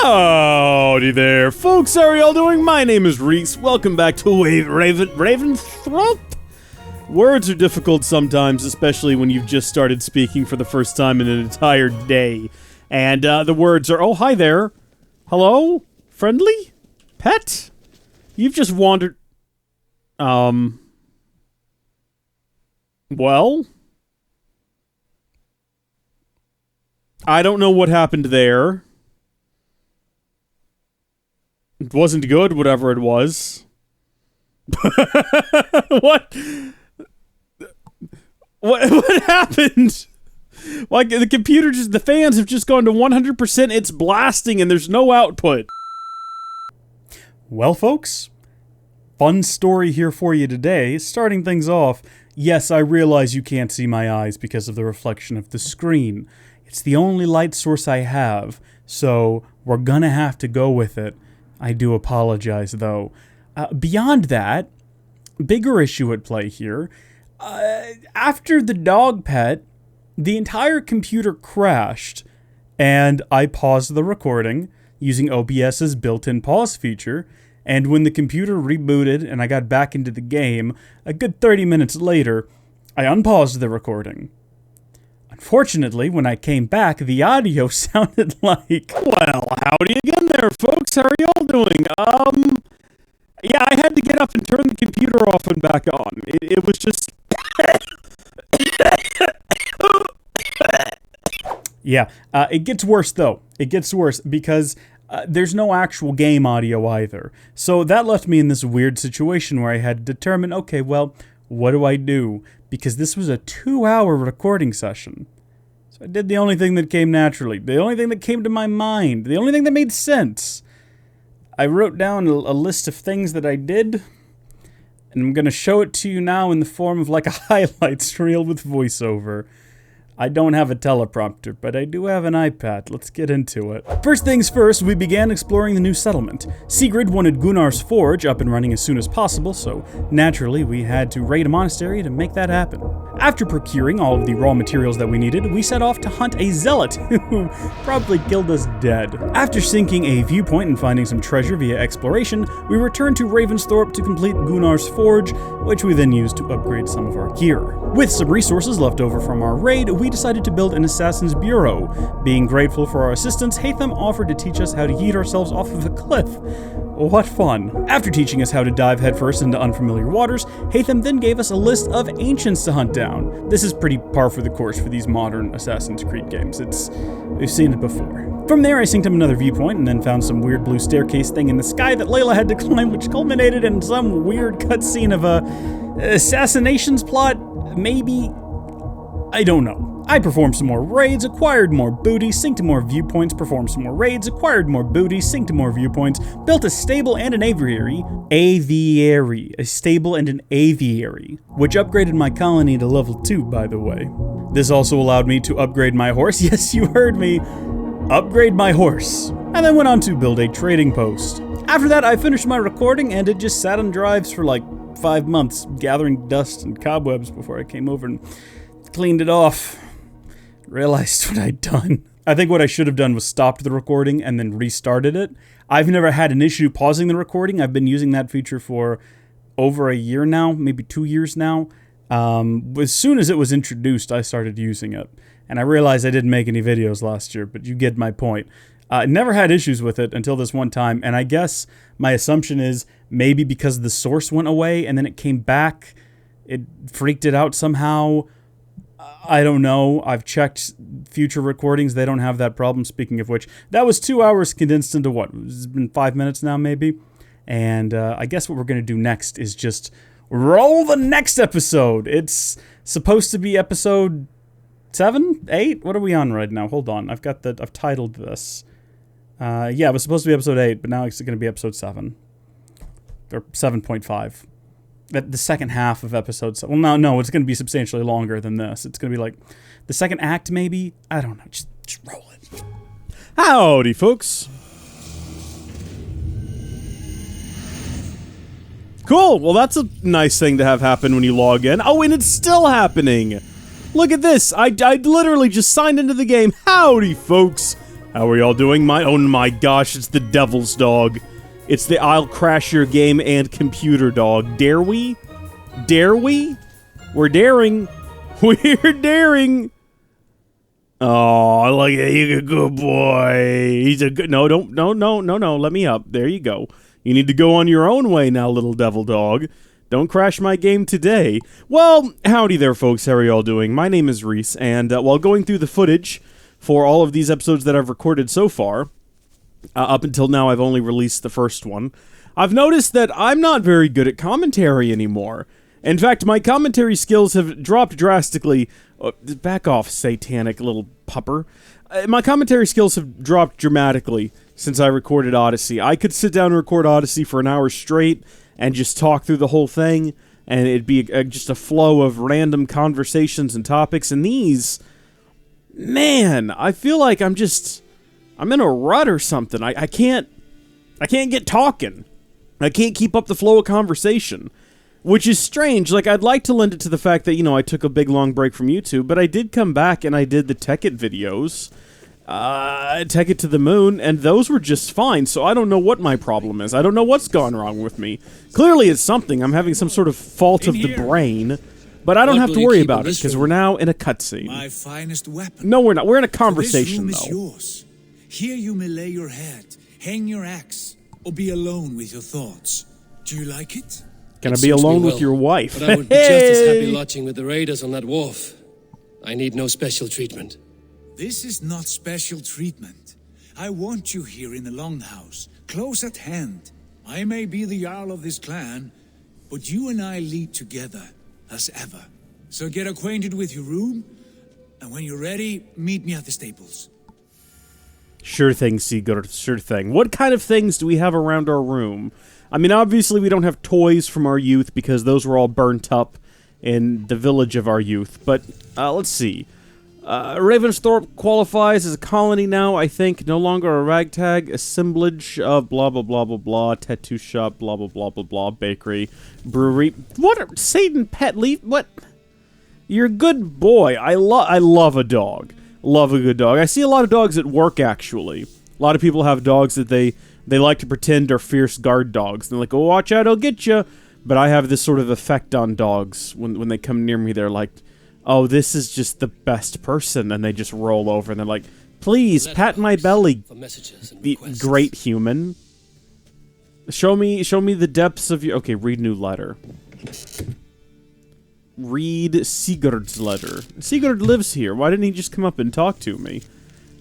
Howdy there, folks. How are y'all doing? My name is Reese. Welcome back to Raventhrop. Words are difficult sometimes, especially when you've just started speaking for the first time in an entire day. And the words are, oh, hi there. Hello? Friendly? Pet? You've just wandered... Well? I don't know what happened there. It wasn't good, whatever it was. What? What happened? Like, the computer just, the fans have just gone to 100%, it's blasting and there's no output. Well, folks, fun story here for you today. Starting things off, yes, I realize you can't see my eyes because of the reflection of the screen. It's the only light source I have, so we're gonna have to go with it. I do apologize, though. Beyond that, bigger issue at play here. After the dog pet, the entire computer crashed, and I paused the recording using OBS's built-in pause feature, and when the computer rebooted and I got back into the game, a good 30 minutes later, I unpaused the recording. Unfortunately, when I came back, the audio sounded like... Well, howdy again there, folks. How are y'all doing? Yeah, I had to get up and turn the computer off and back on. It was just... Yeah, it gets worse, though. It gets worse because there's no actual game audio either. So that left me in this weird situation where I had to determine, okay, well, what do I do? Because this was a 2-hour recording session. So I did the only thing that came naturally, the only thing that came to my mind, the only thing that made sense. I wrote down a list of things that I did, and I'm going to show it to you now in the form of like a highlights reel with voiceover. I don't have a teleprompter, but I do have an iPad. Let's get into it. First things first, we began exploring the new settlement. Sigrid wanted Gunnar's Forge up and running as soon as possible, so naturally we had to raid a monastery to make that happen. After procuring all of the raw materials that we needed, we set off to hunt a zealot who probably killed us dead. After sinking a viewpoint and finding some treasure via exploration, we returned to Ravensthorpe to complete Gunnar's Forge, which we then used to upgrade some of our gear. With some resources left over from our raid, we decided to build an assassin's bureau. Being grateful for our assistance, Haytham offered to teach us how to yeet ourselves off of a cliff. What fun. After teaching us how to dive headfirst into unfamiliar waters, Haytham then gave us a list of ancients to hunt down. This is pretty par for the course for these modern Assassin's Creed games. We've seen it before. From there, I synced him another viewpoint and then found some weird blue staircase thing in the sky that Layla had to climb, which culminated in some weird cutscene of a assassinations plot. Maybe? I don't know. I performed some more raids, acquired more booty, synced more viewpoints, performed some more raids, acquired more booty, synced more viewpoints, built a stable and an aviary, a stable and an aviary, which upgraded my colony to level 2, by the way. This also allowed me to upgrade my horse, yes, you heard me, upgrade my horse, and then went on to build a trading post. After that, I finished my recording, and it just sat on drives for like 5 months, gathering dust and cobwebs before I came over and cleaned it off. Realized what I'd done. I think what I should have done was stopped the recording and then restarted it. I've never had an issue pausing the recording. I've been using that feature for over a year now, maybe 2 years now. As soon as it was introduced, I started using it. And I realized I didn't make any videos last year, but you get my point. Never had issues with it until this one time, and I guess my assumption is maybe because the source went away and then it came back, it freaked it out somehow. I don't know. I've checked future recordings. They don't have that problem. Speaking of which, that was 2 hours condensed into what? It's been 5 minutes now, maybe? And I guess what we're going to do next is just roll the next episode. It's supposed to be episode 7? 8? What are we on right now? Hold on. I've titled this. Yeah, it was supposed to be episode 8, but now it's going to be episode 7. Or 7.5. The second half of episode 7. Well, no, it's going to be substantially longer than this. It's going to be like the second act, maybe? I don't know. Just roll it. Howdy, folks. Cool. Well, that's a nice thing to have happen when you log in. Oh, and it's still happening. Look at this. I literally just signed into the game. Howdy, folks. How are y'all doing? Oh my gosh, it's the devil's dog. It's the I'll crash your game and computer dog. Dare we? Dare we? We're daring. We're daring. Oh, look at you, he's a good boy. He's a good. No, let me up. There you go. You need to go on your own way now, little devil dog. Don't crash my game today. Well, howdy there, folks. How are y'all doing? My name is Reese, and while going through the footage for all of these episodes that I've recorded so far, up until now I've only released the first one, I've noticed that I'm not very good at commentary anymore. In fact, my commentary skills have dropped drastically. Back off, satanic little pupper. My commentary skills have dropped dramatically since I recorded Odyssey. I could sit down and record Odyssey for an hour straight and just talk through the whole thing, and it'd be just a flow of random conversations and topics. And these, man, I feel like I'm in a rut or something. I can't get talking. I can't keep up the flow of conversation. Which is strange. Like, I'd like to lend it to the fact that, you know, I took a big long break from YouTube, but I did come back and I did the Tech It videos, Tech It to the Moon, and those were just fine, so I don't know what my problem is. I don't know what's gone wrong with me. Clearly it's something. I'm having some sort of fault of the brain, but I don't have to worry about it, because we're now in a cutscene. My finest weapon. No, we're not. We're in a conversation, this room though. Is yours. Here you may lay your head, hang your axe, or be alone with your thoughts. Do you like it? Can I be alone with your wife? But I would be just as happy lodging with the raiders on that wharf. I need no special treatment. This is not special treatment. I want you here in the Longhouse, close at hand. I may be the Jarl of this clan, but you and I lead together, as ever. So get acquainted with your room, and when you're ready, meet me at the stables. Sure thing, Sigurd, sure thing. What kind of things do we have around our room? I mean, obviously we don't have toys from our youth because those were all burnt up in the village of our youth. But, let's see. Ravensthorpe qualifies as a colony now, I think. No longer a ragtag assemblage of blah, blah, blah, blah, blah. Tattoo shop, blah, blah, blah, blah, blah. Bakery, brewery. What? Satan Pet Leaf? What? You're a good boy. I love a dog. Love a good dog. I see a lot of dogs at work, actually. A lot of people have dogs that they like to pretend are fierce guard dogs. They're like, oh, watch out, I'll get you. But I have this sort of effect on dogs. When they come near me, they're like, oh, this is just the best person. And they just roll over and they're like, please, pat my belly, great human. Show me the depths of your... Okay, read new letter. Read Sigurd's letter. Sigurd lives here. Why didn't he just come up and talk to me?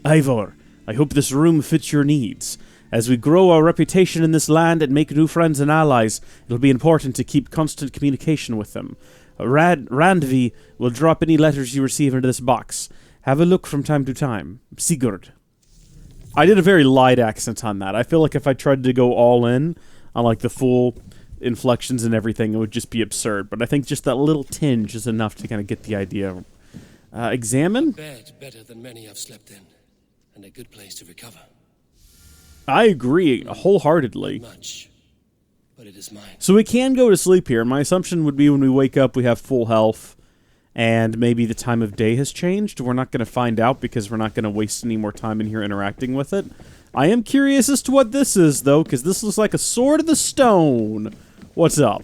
Eivor, I hope this room fits your needs. As we grow our reputation in this land and make new friends and allies, it'll be important to keep constant communication with them. Randvi will drop any letters you receive into this box. Have a look from time to time. Sigurd. I did a very light accent on that. I feel like if I tried to go all in on like the full inflections and everything, it would just be absurd. But I think just that little tinge is enough to kind of get the idea. Examine? A bed better than many I've slept in, and a good place to recover. I agree wholeheartedly. Much, but it is mine. So we can go to sleep here. My assumption would be when we wake up we have full health and maybe the time of day has changed. We're not going to find out because we're not going to waste any more time in here interacting with it. I am curious as to what this is, though, because this looks like a sword of the stone. What's up?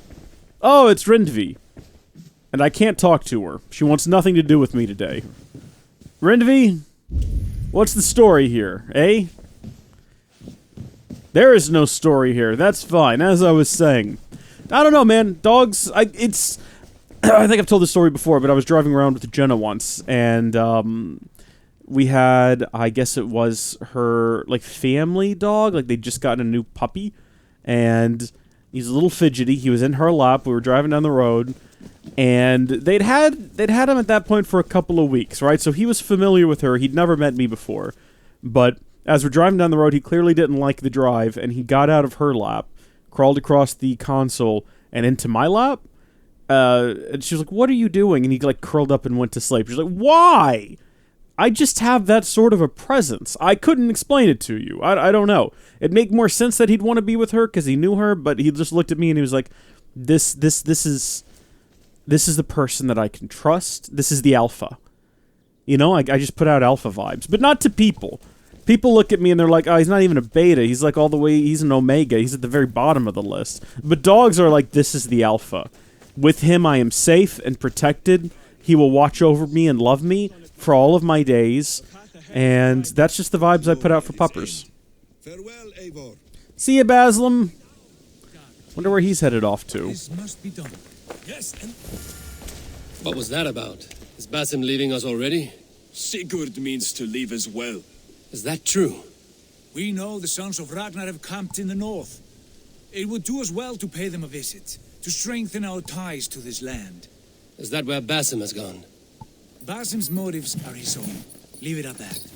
Oh, it's Rindvi. And I can't talk to her. She wants nothing to do with me today. Rindvi, what's the story here, eh? There is no story here. That's fine, as I was saying. I don't know, man. Dogs, I think I've told this story before, but I was driving around with Jenna once, and we had, I guess it was her, like, family dog. Like, they'd just gotten a new puppy, and he's a little fidgety. He was in her lap. We were driving down the road, and they'd had him at that point for a couple of weeks, right? So he was familiar with her. He'd never met me before, but as we're driving down the road, he clearly didn't like the drive, and he got out of her lap, crawled across the console, and into my lap. And she was like, what are you doing? And he, like, curled up and went to sleep. She's like, why? I just have that sort of a presence. I couldn't explain it to you. I don't know. It'd make more sense that he'd want to be with her because he knew her, but he just looked at me and he was like, this is the person that I can trust. This is the alpha. You know, I just put out alpha vibes, but not to people. People look at me and they're like, oh, he's not even a beta. He's like all the way, he's an omega. He's at the very bottom of the list. But dogs are like, this is the alpha. With him, I am safe and protected. He will watch over me and love me for all of my days. And that's just the vibes I put out for puppers. Farewell, Eivor. See ya, Baslam. Wonder where he's headed off to. This must be done. Yes, and... What was that about? Is Basim leaving us already? Sigurd means to leave as well. Is that true? We know the sons of Ragnar have camped in the north. It would do us well to pay them a visit, to strengthen our ties to this land. Is that where Basim has gone? Basim's motives are his own. Leave it at that.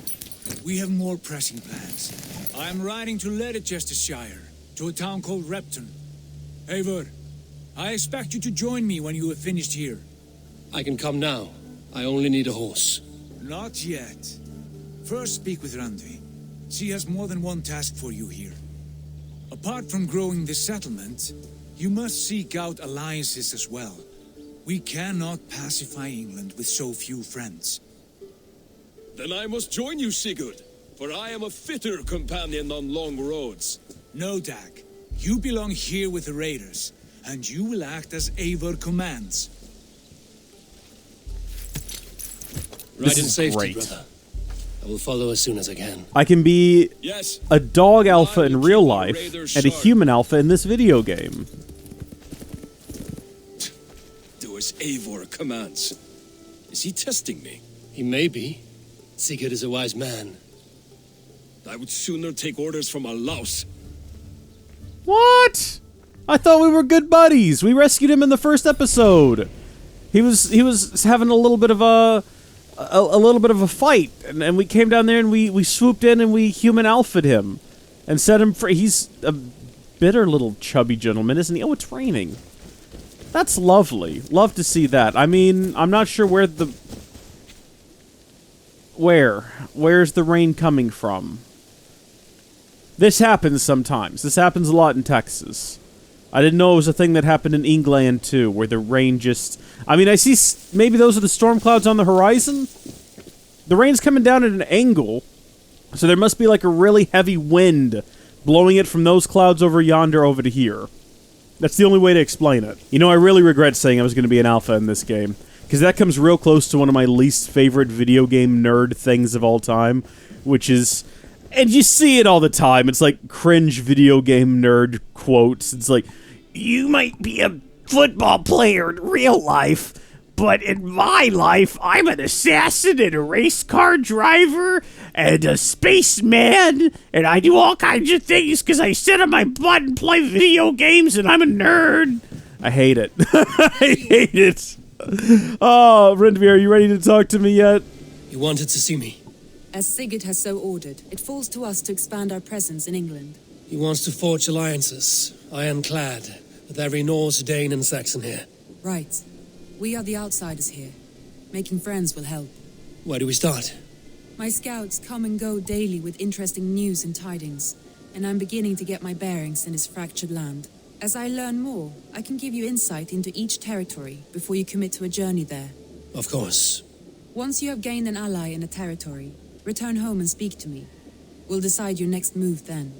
We have more pressing plans. I am riding to Leicestershire, to a town called Repton. Eivor, I expect you to join me when you have finished here. I can come now. I only need a horse. Not yet. First speak with Randvi. She has more than one task for you here. Apart from growing this settlement, you must seek out alliances as well. We cannot pacify England with so few friends. Then I must join you, Sigurd, for I am a fitter companion on long roads. No, Dag. You belong here with the raiders, and you will act as Eivor commands. Ride in is safety, great. brother. I will follow as soon as I can. I can be Yes, a dog alpha I in will real keep our life raiders and a sharp. human alpha in this video game. do as Eivor commands. Is he testing me? He may be. Sigurd is a wise man. I would sooner take orders from a louse. What? I thought we were good buddies. We rescued him in the first episode. He was having a little bit of a little bit of a fight, and we came down there and we swooped in and we human alpha'd him and set him free. He's a bitter little chubby gentleman, isn't he? Oh, it's raining. That's lovely. Love to see that. I mean, I'm not sure where the... Where's the rain coming from? This happens sometimes. This happens a lot in Texas. I didn't know it was a thing that happened in England, too, where the rain just... I mean, I see... Maybe those are the storm clouds on the horizon? The rain's coming down at an angle, so there must be, like, a really heavy wind blowing it from those clouds over yonder over to here. That's the only way to explain it. You know, I really regret saying I was going to be an alpha in this game, because that comes real close to one of my least favorite video game nerd things of all time, which is... And you see it all the time. It's like cringe video game nerd quotes. It's like, you might be a football player in real life, but in my life, I'm an assassin and a race car driver and a spaceman, and I do all kinds of things because I sit on my butt and play video games, and I'm a nerd. I hate it. I hate it. Oh, Rindvi, are you ready to talk to me yet? You wanted to see me. As Sigurd has so ordered, it falls to us to expand our presence in England. He wants to forge alliances, ironclad, with every Norse, Dane, and Saxon here. Right. We are the outsiders here. Making friends will help. Where do we start? My scouts come and go daily with interesting news and tidings, and I'm beginning to get my bearings in this fractured land. As I learn more, I can give you insight into each territory before you commit to a journey there. Of course. Once you have gained an ally in a territory, return home and speak to me. We'll decide your next move then.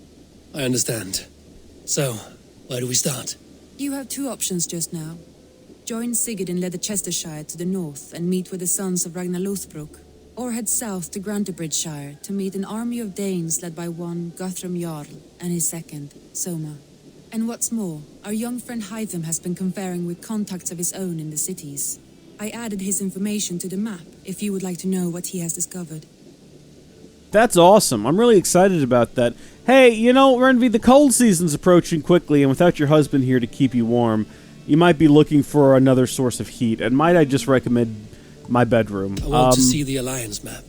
I understand. So, where do we start? You have two options just now. Join Sigurd in Leicestershire to the north and meet with the sons of Ragnar Lothbrok, or head south to Grantebridgeshire to meet an army of Danes led by one Guthrum Jarl and his second, Soma. And what's more, our young friend Hytham has been conferring with contacts of his own in the cities. I added his information to the map if you would like to know what he has discovered. That's awesome. I'm really excited about that. Hey, you know, Renvi, the cold season's approaching quickly, and without your husband here to keep you warm, you might be looking for another source of heat. And might I just recommend my bedroom? I want to see the alliance map.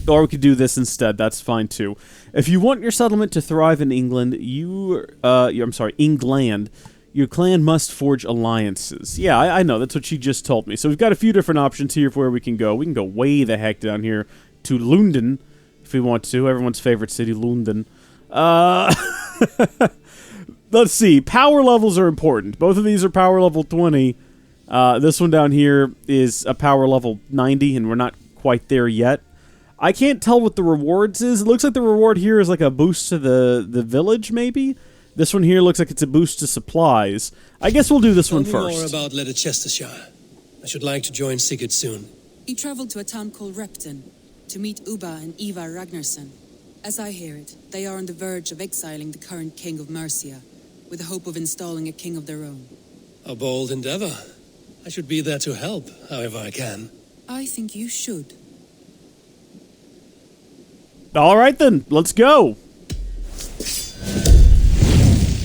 Or we could do this instead. That's fine too. If you want your settlement to thrive in England, England, your clan must forge alliances. Yeah, I know. That's what she just told me. So we've got a few different options here for where we can go. We can go way the heck down here to London, if we want to. Everyone's favorite city, London. Let's see. Power levels are important. Both of these are power level 20. This one down here is a power level 90, and we're not quite there yet. I can't tell what the rewards is. It looks like the reward here is like a boost to the village, maybe? This one here looks like it's a boost to supplies. I guess we'll do this one Tell me first. more about Leicestershire. I should like to join Sigurd soon. He traveled to a town called Repton to meet Ubba and Eivor Ragnarsson. As I hear it, they are on the verge of exiling the current king of Mercia, with the hope of installing a king of their own. A bold endeavor. I should be there to help, however I can. I think you should. All right, then. Let's go.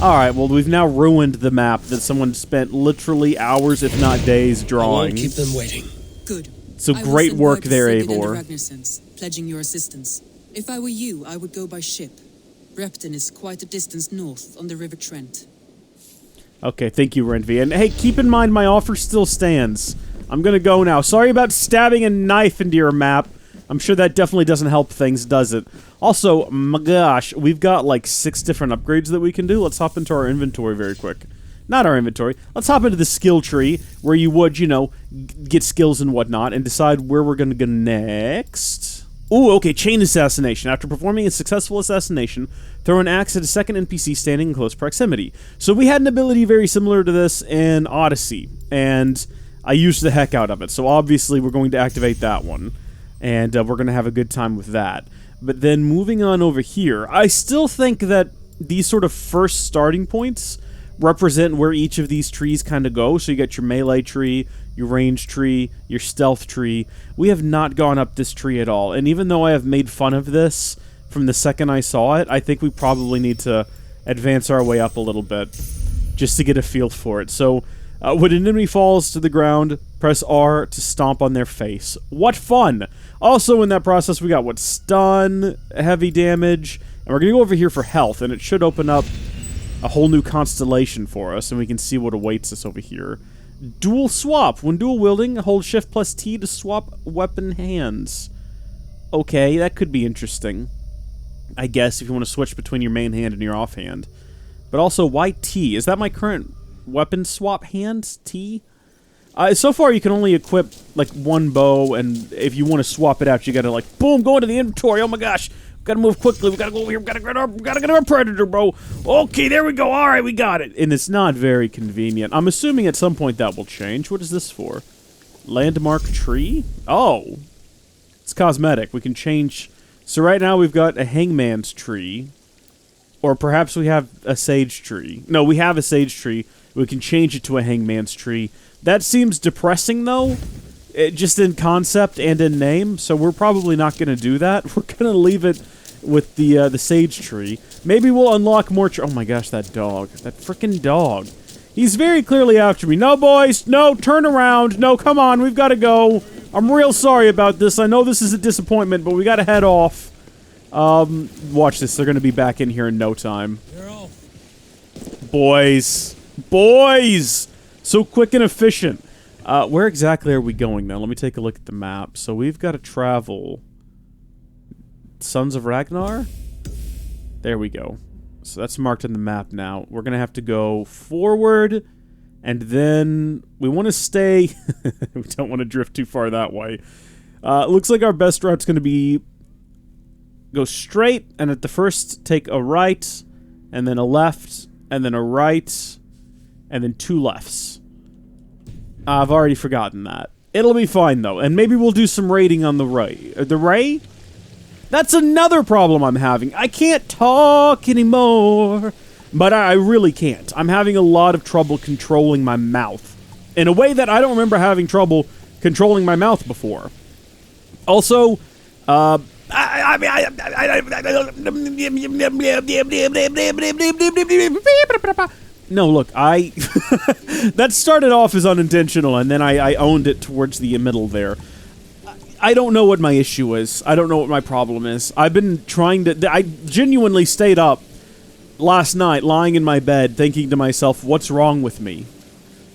All right, well, we've now ruined the map that someone spent literally hours, if not days, I drawing. won't keep them waiting. Good. So I will great send work word to there, Sigurd and the Eivor. Ragnarssons, pledging your assistance. If I were you, I would go by ship. Repton is quite a distance north on the River Trent. Okay, thank you, Renvi. And hey, keep in mind my offer still stands. I'm gonna go now. Sorry about stabbing a knife into your map. I'm sure that definitely doesn't help things, does it? Also, my gosh, we've got like 6 different upgrades that we can do. Let's hop into our inventory very quick. Not our inventory. Let's hop into the skill tree, where you would, you know, get skills and whatnot, and decide where we're gonna go next. Ooh, okay, chain assassination. After performing a successful assassination, throw an axe at a second NPC standing in close proximity. So we had an ability very similar to this in Odyssey, and I used the heck out of it. So obviously we're going to activate that one, and we're going to have a good time with that. But then moving on over here, I still think that these sort of first starting points represent where each of these trees kind of go. So you got your melee tree, your range tree, your stealth tree. We have not gone up this tree at all. And even though I have made fun of this from the second I saw it, I think we probably need to advance our way up a little bit just to get a feel for it. So when an enemy falls to the ground, press R to stomp on their face. What fun! Also in that process, we got stun, heavy damage, and we're going to go over here for health, and it should open up a whole new constellation for us, and we can see what awaits us over here. Dual swap. When dual wielding, hold Shift plus T to swap weapon hands. Okay, that could be interesting, I guess, if you want to switch between your main hand and your offhand. But also, why T? Is that my current weapon swap hand? T? So far, you can only equip, like, one bow, and if you want to swap it out, you gotta, like, boom, go into the inventory. Oh my gosh. Gotta move quickly. We gotta go over here. We gotta get our predator, bro. Okay, there we go. All right, we got it. And it's not very convenient. I'm assuming at some point that will change. What is this for? Landmark tree? Oh. It's cosmetic. We can change. So right now we've got a hangman's tree. Or perhaps we have a sage tree. No, we have a sage tree. We can change it to a hangman's tree. That seems depressing, though. Just in concept and in name, so we're probably not going to do that. We're going to leave it with the sage tree. Maybe we'll unlock more oh my gosh, that dog. That frickin' dog. He's very clearly after me. No, boys! No, turn around! No, come on, we've got to go. I'm real sorry about this. I know this is a disappointment, but we got to head off. Watch this. They're going to be back in here in no time. You're off. Boys! Boys! So quick and efficient. Where exactly are we going now? Let me take a look at the map. So we've got to travel. Sons of Ragnar? There we go. So that's marked on the map now. We're going to have to go forward, and then we want to stay... we don't want to drift too far that way. Looks like our best route's going to be go straight, and at the first take a right, and then a left, and then a right, and then 2 lefts. I've already forgotten that. It'll be fine, though. And maybe we'll do some raiding on the Ray. The Ray? That's another problem I'm having. I can't talk anymore. But I really can't. I'm having a lot of trouble controlling my mouth. In a way that I don't remember having trouble controlling my mouth before. Also, no, look, that started off as unintentional, and then I owned it towards the middle there. I don't know what my issue is. I don't know what my problem is. I've been trying to... I genuinely stayed up last night, lying in my bed, thinking to myself, what's wrong with me?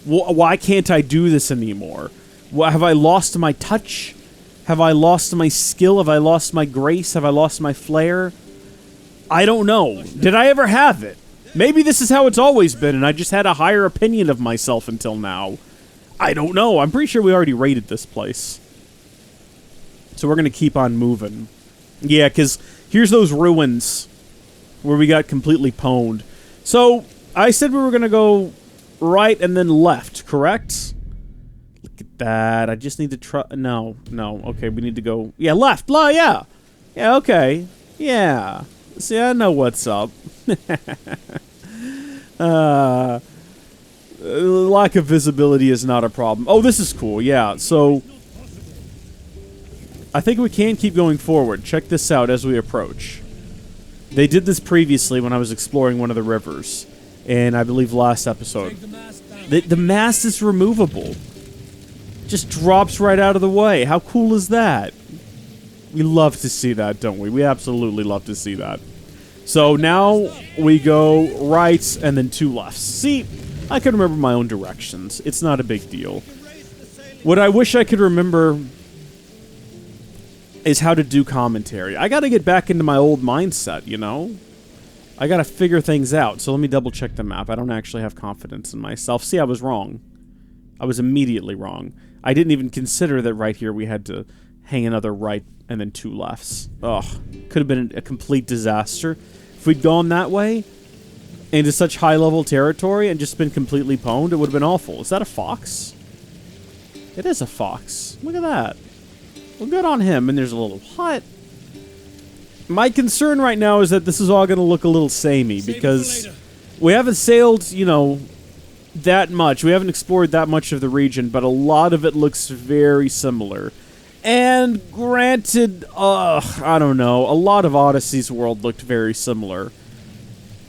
Why can't I do this anymore? Have I lost my touch? Have I lost my skill? Have I lost my grace? Have I lost my flair? I don't know. Did I ever have it? Maybe this is how it's always been, and I just had a higher opinion of myself until now. I don't know. I'm pretty sure we already raided this place. So we're going to keep on moving. Yeah, because here's those ruins where we got completely pwned. So I said we were going to go right and then left, correct? Look at that. I just need to try... No. Okay, we need to go... Yeah, left. Yeah. Yeah, okay. Yeah. See, I know what's up. Lack of visibility is not a problem. Oh, this is cool. Yeah, so... I think we can keep going forward. Check this out as we approach. They did this previously when I was exploring one of the rivers. And I believe last episode. The mast is removable. Just drops right out of the way. How cool is that? We love to see that, don't we? We absolutely love to see that. So now we go right and then 2 lefts. See, I can remember my own directions. It's not a big deal. What I wish I could remember is how to do commentary. I gotta get back into my old mindset, you know? I gotta figure things out. So let me double check the map. I don't actually have confidence in myself. See, I was wrong. I was immediately wrong. I didn't even consider that right here we had to hang another right and then 2 lefts. Ugh. Could have been a complete disaster. If we'd gone that way into such high-level territory and just been completely pwned, it would have been awful. Is that a fox? It is a fox. Look at that. Well, good on him. And there's a little hut. My concern right now is that this is all going to look a little samey because we haven't sailed, you know, that much. We haven't explored that much of the region, but a lot of it looks very similar. And granted, I don't know, a lot of Odyssey's world looked very similar.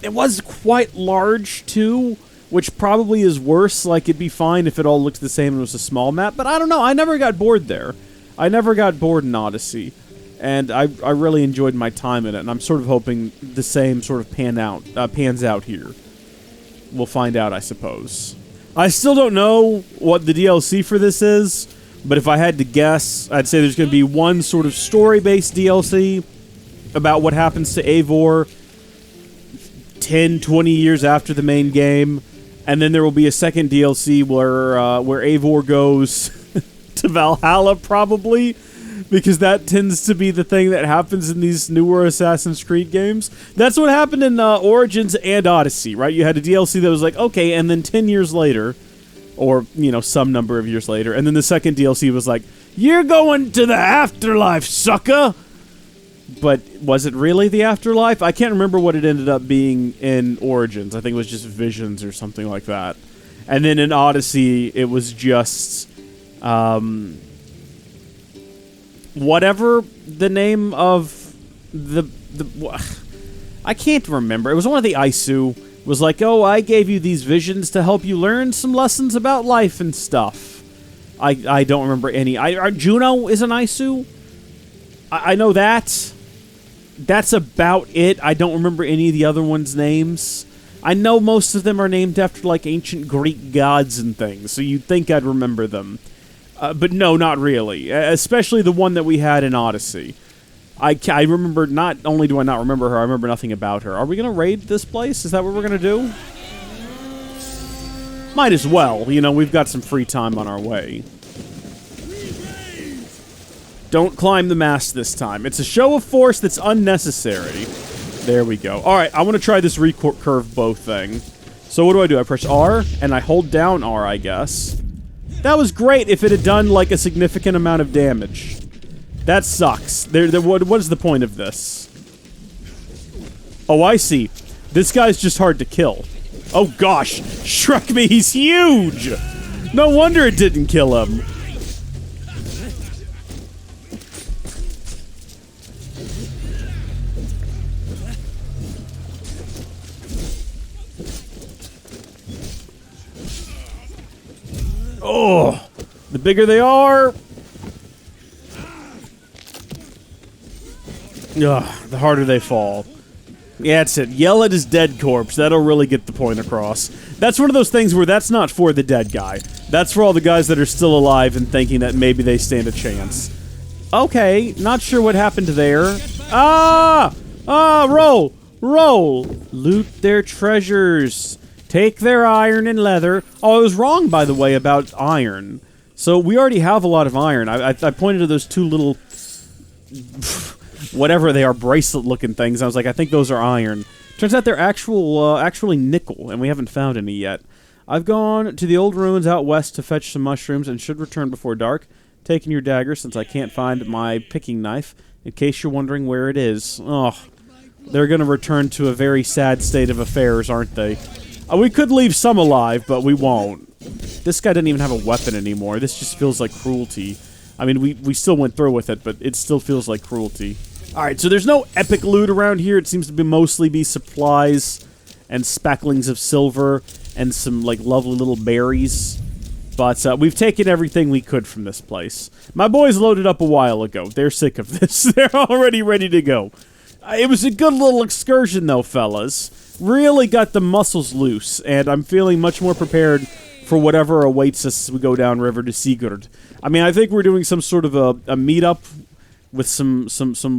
It was quite large, too, which probably is worse. Like, it'd be fine if it all looked the same and was a small map, but I don't know, I never got bored there. I never got bored in Odyssey, and I really enjoyed my time in it, and I'm sort of hoping the same sort of pans out here. We'll find out, I suppose. I still don't know what the DLC for this is, but if I had to guess, I'd say there's going to be one sort of story-based DLC about what happens to Eivor 10, 20 years after the main game, and then there will be a second DLC where Eivor goes to Valhalla, probably, because that tends to be the thing that happens in these newer Assassin's Creed games. That's what happened in Origins and Odyssey, right? You had a DLC that was like, okay, and then 10 years later, or, you know, some number of years later, and then the second DLC was like, you're going to the afterlife, sucker! But was it really the afterlife? I can't remember what it ended up being in Origins. I think it was just visions or something like that. And then in Odyssey, it was just... whatever the name of the I can't remember. It was one of the Isu. Was like, oh, I gave you these visions to help you learn some lessons about life and stuff. I don't remember any. Juno is an Isu. I know that. That's about it. I don't remember any of the other ones' names. I know most of them are named after, like, ancient Greek gods and things, so you'd think I'd remember them. But no, not really. Especially the one that we had in Odyssey. I remember, not only do I not remember her, I remember nothing about her. Are we going to raid this place? Is that what we're going to do? Might as well. You know, we've got some free time on our way. Don't climb the mast this time. It's a show of force that's unnecessary. There we go. Alright, I want to try this recurve bow thing. So what do? I press R, and I hold down R, I guess. That was great if it had done, like, a significant amount of damage. That sucks. What is the point of this? Oh, I see. This guy's just hard to kill. Oh, gosh. Struck me, he's huge! No wonder it didn't kill him. Oh, the bigger they are, the harder they fall. Yeah, that's it. Yell at his dead corpse. That'll really get the point across. That's one of those things where that's not for the dead guy. That's for all the guys that are still alive and thinking that maybe they stand a chance. Okay, not sure what happened there. Roll! Loot their treasures. Take their iron and leather. Oh, I was wrong, by the way, about iron. So we already have a lot of iron. I pointed to those two little whatever they are, bracelet-looking things. I was like, I think those are iron. Turns out they're actually nickel, and we haven't found any yet. I've gone to the old ruins out west to fetch some mushrooms and should return before dark, taking your dagger since I can't find my picking knife, in case you're wondering where it is. Oh, they're going to return to a very sad state of affairs, aren't they? We could leave some alive, but we won't. This guy didn't even have a weapon anymore. This just feels like cruelty. I mean, we still went through with it, but it still feels like cruelty. Alright, so there's no epic loot around here. It seems to be mostly be supplies and specklings of silver and some, like, lovely little berries. But we've taken everything we could from this place. My boys loaded up a while ago. They're sick of this. They're already ready to go. It was a good little excursion, though, fellas. Really got the muscles loose, and I'm feeling much more prepared for whatever awaits us as we go downriver to Sigurd. I mean, I think we're doing some sort of a meetup with some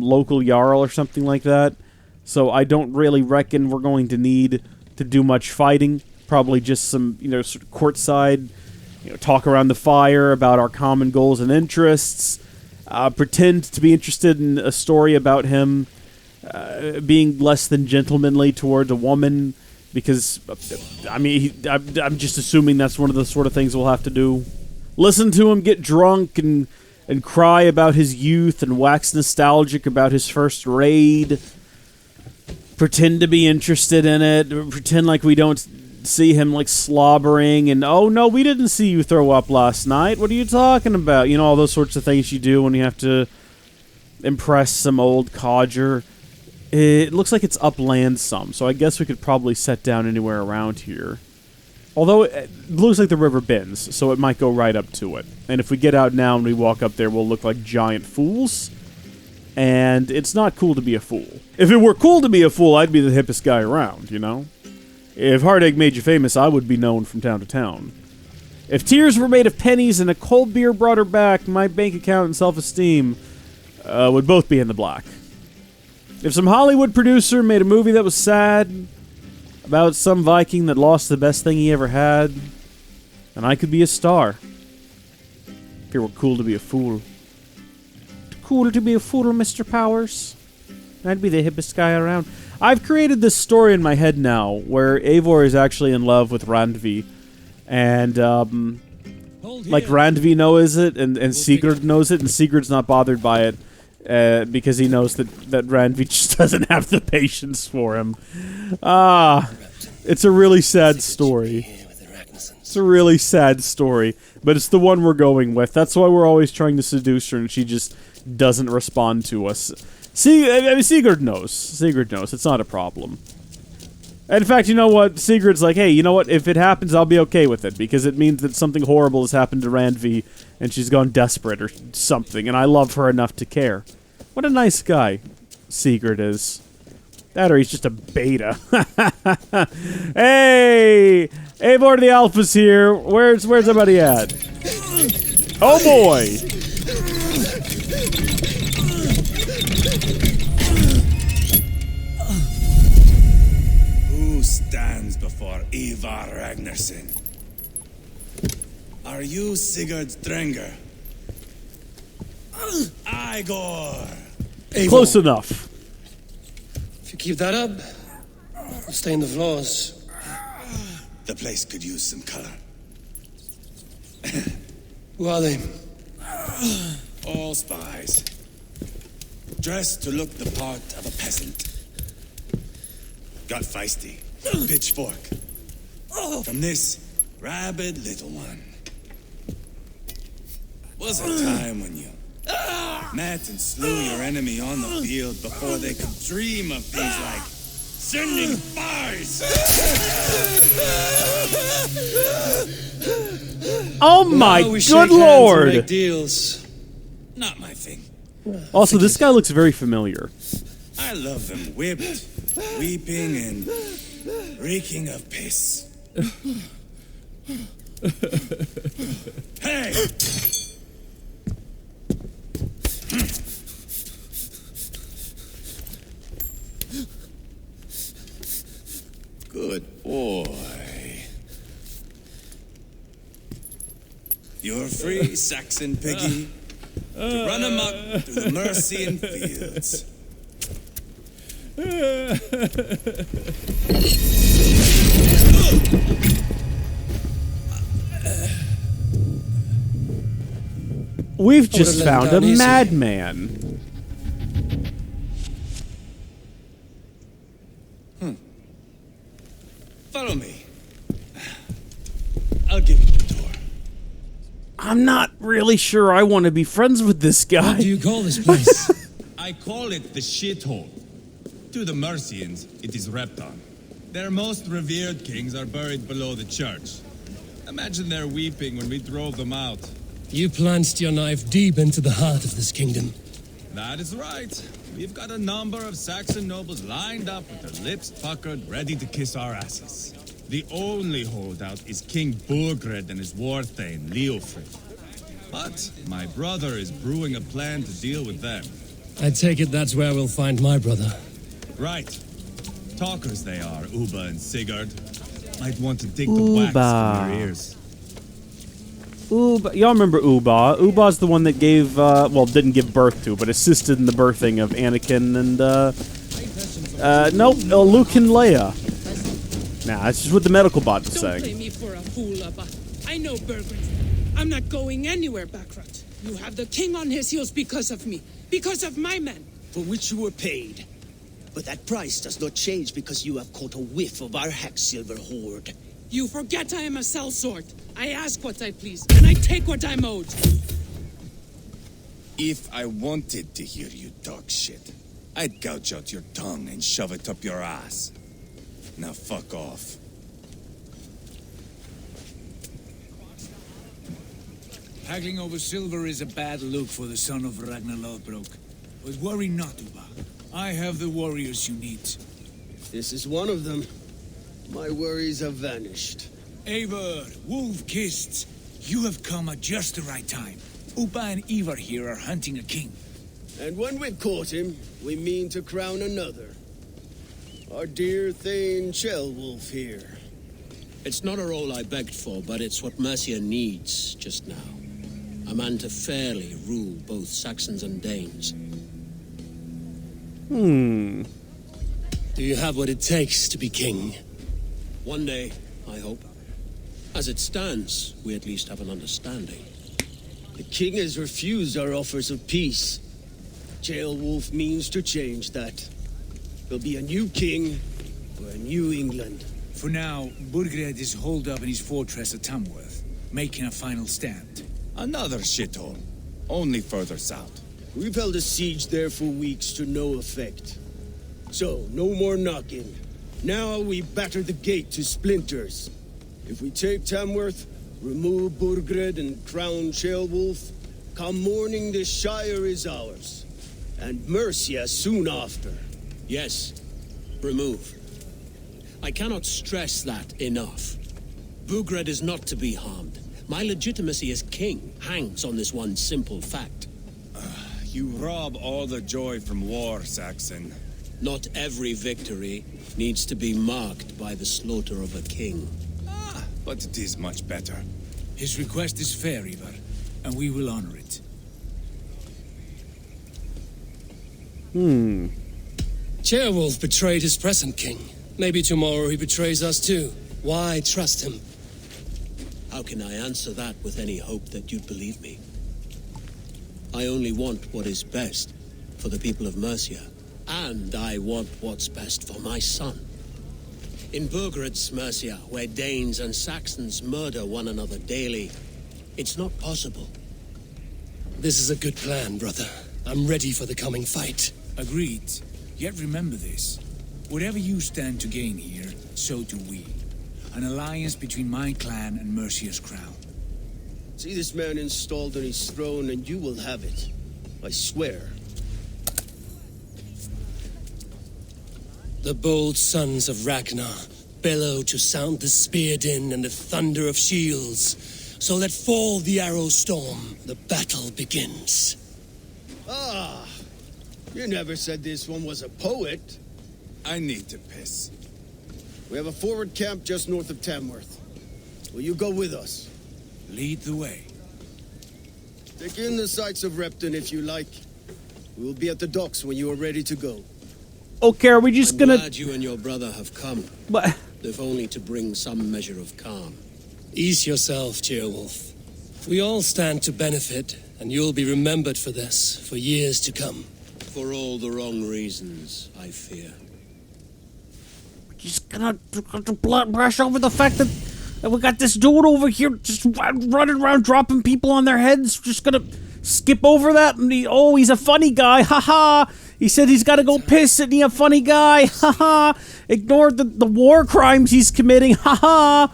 local Jarl or something like that. So I don't really reckon we're going to need to do much fighting. Probably just some, sort of courtside, talk around the fire about our common goals and interests. Pretend to be interested in a story about him being less than gentlemanly towards a woman, because, I mean, I'm just assuming that's one of the sort of things we'll have to do. Listen to him get drunk and cry about his youth and wax nostalgic about his first raid. Pretend to be interested in it. Pretend like we don't see him, like, slobbering and, oh, no, we didn't see you throw up last night. What are you talking about? All those sorts of things you do when you have to impress some old codger. It looks like it's upland some, so I guess we could probably set down anywhere around here. Although, it looks like the river bends, so it might go right up to it. And if we get out now and we walk up there, we'll look like giant fools. And it's not cool to be a fool. If it were cool to be a fool, I'd be the hippest guy around, If Heartache made you famous, I would be known from town to town. If tears were made of pennies and a cold beer brought her back, my bank account and self-esteem would both be in the black. If some Hollywood producer made a movie that was sad about some Viking that lost the best thing he ever had, then I could be a star. If it were cool to be a fool. Cool to be a fool, Mr. Powers. I'd be the hippest guy around. I've created this story in my head now where Eivor is actually in love with Randvi. And, like, Randvi knows it, and Sigurd knows it, and Sigurd's not bothered by it. Because he knows that Randvi just doesn't have the patience for him. It's a really sad story. It's a really sad story, but it's the one we're going with. That's why we're always trying to seduce her, and she just doesn't respond to us. Sigurd knows. Sigurd knows. It's not a problem. In fact, you know what? Sigurd's like, hey, you know what? If it happens, I'll be okay with it, because it means that something horrible has happened to Randvi, and she's gone desperate or something, and I love her enough to care. What a nice guy Sigurd is. That or he's just a beta. Hey! Eivor the Alpha's here. Where's everybody at? Oh boy! Who stands before Eivor Ragnarsson? Are you Sigurd Drenger? Eivor! Close enough. If you keep that up, you'll stain the floors. The place could use some color. Who are they? All spies. Dressed to look the part of a peasant. Got feisty. Pitchfork. From this rabid little one. Was a time when you met and slew your enemy on the field before they could dream of things like sending spies. Oh my Now we good shake hands and lord! make deals. Not my thing. Also, this guy looks very familiar. I love them whipped, weeping, and reeking of piss. Hey! Good boy. You're free, Saxon piggy. to run amok through the Mercian fields. We've just let him found a down easy. madman. Follow me. I'll give you the tour. I'm not really sure I want to be friends with this guy. What do you call this place? I call it the shithole. To the Mercians, it is Repton. Their most revered kings are buried below the church. Imagine their weeping when we drove them out. You plunged your knife deep into the heart of this kingdom. That is right. We've got a number of Saxon nobles lined up with their lips puckered, ready to kiss our asses. The only holdout is King Burgred and his war thane, Leofrid. But my brother is brewing a plan to deal with them. I take it that's where we'll find my brother. Right. Talkers they are, Uba and Sigurd. Might want to dig the wax from their ears. Uba, y'all remember Uba? Uba's the one that gave, didn't give birth to, but assisted in the birthing of Anakin and, Luke and Leia. Nah, that's just what the medical bot was Don't saying. play me for a fool, Abba. I know Burgred. I'm not going anywhere, Backrot. You have the king on his heels because of me. Because of my men. For which you were paid. But that price does not change because you have caught a whiff of our Hacksilver hoard. You forget I am a sellsword. I ask what I please, and I take what I'm owed. If I wanted to hear you talk shit, I'd gouge out your tongue and shove it up your ass. Now fuck off. Haggling over silver is a bad look for the son of Ragnar Lothbrok. But worry not, Uba. I have the warriors you need. This is one of them. My worries have vanished. Eivor, Wolf-Kissed, you have come at just the right time. Uba and Eivor here are hunting a king. And when we've caught him, we mean to crown another. Our dear Thane Chelwolf here. It's not a role I begged for, but it's what Mercia needs just now. A man to fairly rule both Saxons and Danes. Do you have what it takes to be king? One day, I hope. As it stands, we at least have an understanding. The king has refused our offers of peace. Chelwolf means to change that. There'll be a new king for a new England. For now, Burgred is holed up in his fortress at Tamworth, making a final stand. Another shithole. Only further south. We've held a siege there for weeks to no effect. So, no more knocking. Now we batter the gate to splinters. If we take Tamworth, remove Burgred and crown Chelwolf, come morning the Shire is ours. And Mercia soon after. Yes, remove. I cannot stress that enough. Burgred is not to be harmed. My legitimacy as king hangs on this one simple fact. You rob all the joy from war, Saxon. Not every victory needs to be marked by the slaughter of a king. But it is much better. His request is fair, Eivor, and we will honor it. Chelwolf betrayed his present king. Maybe tomorrow he betrays us too. Why trust him? How can I answer that with any hope that you'd believe me? I only want what is best for the people of Mercia, and I want what's best for my son. In Burgred's Mercia, where Danes and Saxons murder one another daily, it's not possible. This is a good plan, brother. I'm ready for the coming fight. Agreed. Yet remember this. Whatever you stand to gain here, so do we. An alliance between my clan and Mercia's crown. See this man installed on his throne and you will have it. I swear. The bold sons of Ragnar bellow to sound the spear din and the thunder of shields. So let fall the arrow storm. The battle begins. Ah! You never said this one was a poet. I need to piss. We have a forward camp just north of Tamworth. Will you go with us? Lead the way. Take in the sights of Repton if you like. We'll be at the docks when you are ready to go. Okay, are we just I'm gonna... glad you and your brother have come, What? if only to bring some measure of calm. Ease yourself, Cheerwolf. We all stand to benefit, and you'll be remembered for this for years to come. For all the wrong reasons, I fear. Just gonna brush over the fact that we got this dude over here just running around dropping people on their heads. Just gonna skip over that. And he's a funny guy. Haha. He said he's got to go piss and he's a funny guy. Haha. Ignore the war crimes he's committing. Haha.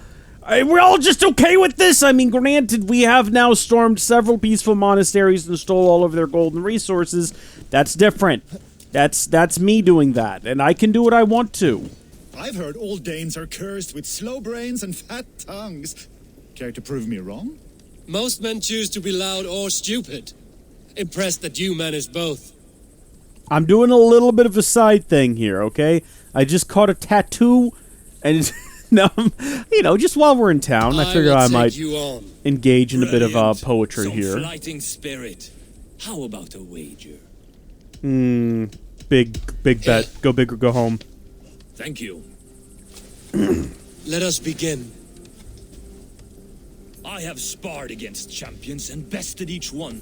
We're all just okay with this. I mean, granted, we have now stormed several peaceful monasteries and stole all of their golden resources. That's different. That's me doing that, and I can do what I want to. I've heard all Danes are cursed with slow brains and fat tongues. Care to prove me wrong? Most men choose to be loud or stupid. Impressed that you manage both. I'm doing a little bit of a side thing here, okay? I just caught a tattoo, and no, just while we're in town, I figured I might engage in a bit of poetry here. Fighting spirit. How about a wager? Big bet. Go big or go home. Thank you. Let us begin. I have sparred against champions and bested each one.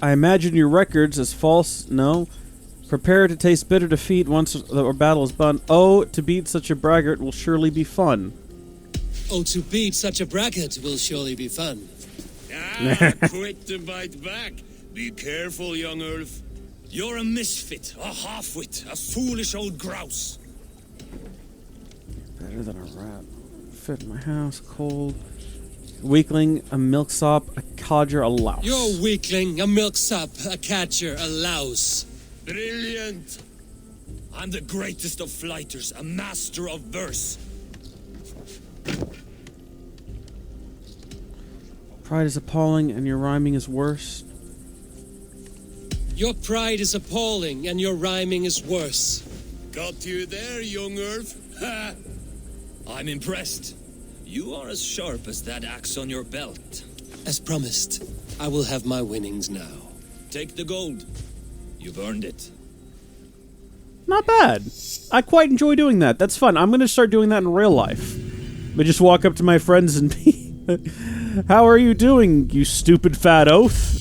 I imagine your records as false. No. Prepare to taste bitter defeat once the battle is done. Oh, to beat such a braggart will surely be fun. Oh, to beat such a braggart will surely be fun. Quick to bite back. Be careful, young Ulf. You're a misfit, a half-wit, a foolish old grouse. Better than a rat. Fit in my house, cold. Weakling, a milksop, a codger, a louse. You're a weakling, a milksop, a catcher, a louse. Brilliant! I'm the greatest of flighters, a master of verse. Pride is appalling, and your rhyming is worse. Your pride is appalling, and your rhyming is worse. Got you there, young Ulf. Ha! I'm impressed. You are as sharp as that axe on your belt. As promised, I will have my winnings now. Take the gold. You've earned it. Not bad. I quite enjoy doing that. That's fun. I'm going to start doing that in real life. But just walk up to my friends and be... How are you doing, you stupid fat oaf?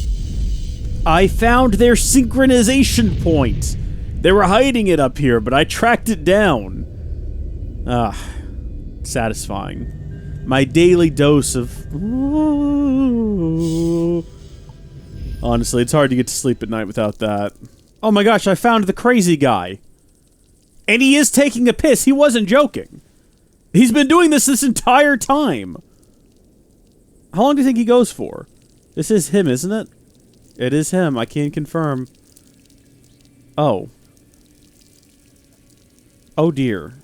I found their synchronization point. They were hiding it up here, but I tracked it down. Satisfying. My daily dose of... Honestly, it's hard to get to sleep at night without that. Oh my gosh, I found the crazy guy. And he is taking a piss. He wasn't joking. He's been doing this entire time. How long do you think he goes for? This is him, isn't it? It is him. I can confirm. Oh. Oh dear.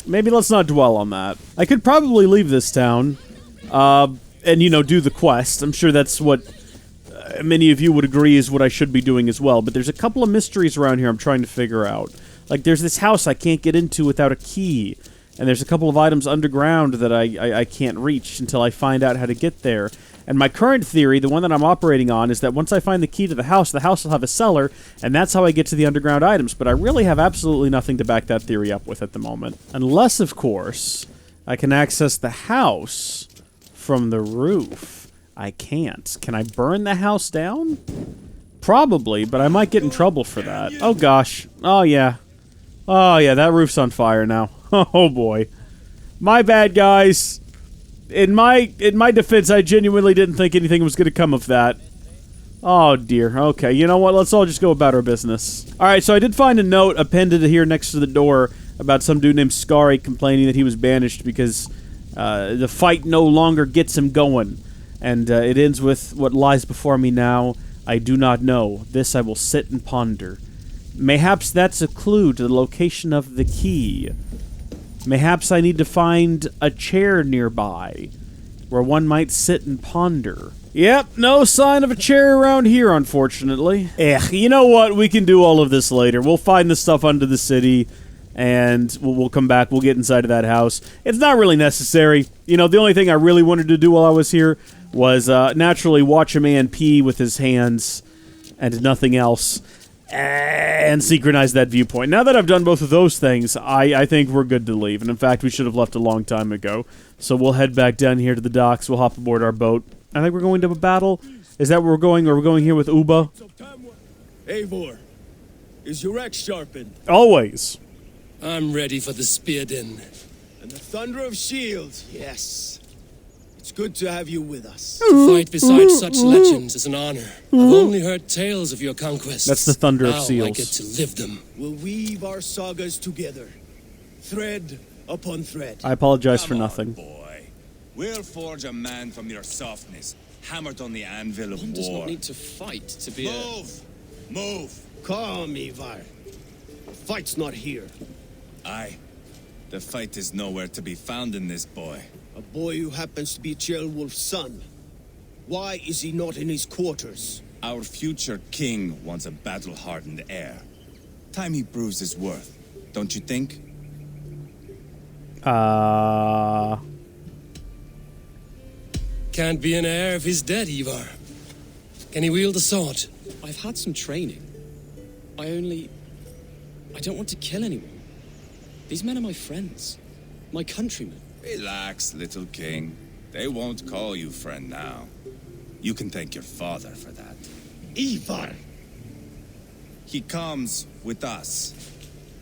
Maybe let's not dwell on that. I could probably leave this town, and, do the quest. I'm sure that's what many of you would agree is what I should be doing as well, but there's a couple of mysteries around here I'm trying to figure out. Like, there's this house I can't get into without a key, and there's a couple of items underground that I can't reach until I find out how to get there. And my current theory, the one that I'm operating on, is that once I find the key to the house will have a cellar, and that's how I get to the underground items. But I really have absolutely nothing to back that theory up with at the moment. Unless, of course, I can access the house from the roof. I can't. Can I burn the house down? Probably, but I might get in trouble for that. Oh, gosh. Oh, yeah. Oh, yeah, that roof's on fire now. Oh, boy. My bad, guys. In my defense, I genuinely didn't think anything was going to come of that. Oh, dear. Okay, you know what? Let's all just go about our business. Alright, so I did find a note appended here next to the door about some dude named Skari complaining that he was banished because the fight no longer gets him going. And it ends with, what lies before me now, I do not know. This I will sit and ponder. Mayhaps that's a clue to the location of the key. Mayhaps I need to find a chair nearby where one might sit and ponder. Yep, no sign of a chair around here, unfortunately. You know what? We can do all of this later. We'll find the stuff under the city. and we'll come back. We'll get inside of that house. It's not really necessary. You know, the only thing I really wanted to do while I was here was naturally watch a man pee with his hands and nothing else, and synchronize that viewpoint. Now that I've done both of those things, I think we're good to leave. And in fact, we should have left a long time ago. So we'll head back down here to the docks. We'll hop aboard our boat. I think we're going to a battle. Is that where we're going? Or we're going here with Uba? Eivor, is your axe sharpened? Always. I'm ready for the spear din. And the thunder of shields, yes. It's good to have you with us. To fight beside such legends is an honor. I've only heard tales of your conquests. That's the thunder of now seals. I get to live them. We'll weave our sagas together, thread upon thread. I apologize for Come on, nothing. boy. We'll forge a man from your softness, hammered on the anvil of One does war. not need to fight to be Move! Calm, Eivor. The fight's not here. Aye. The fight is nowhere to be found in this boy. A boy who happens to be Ceolwulf's son. Why is he not in his quarters? Our future king wants a battle-hardened heir. Time he proves his worth, don't you think? Can't be an heir if he's dead, Eivor. Can he wield a sword? I've had some training. I don't want to kill anyone. These men are my friends. My countrymen. Relax, little king. They won't call you friend now. You can thank your father for that. Eivor! He comes with us.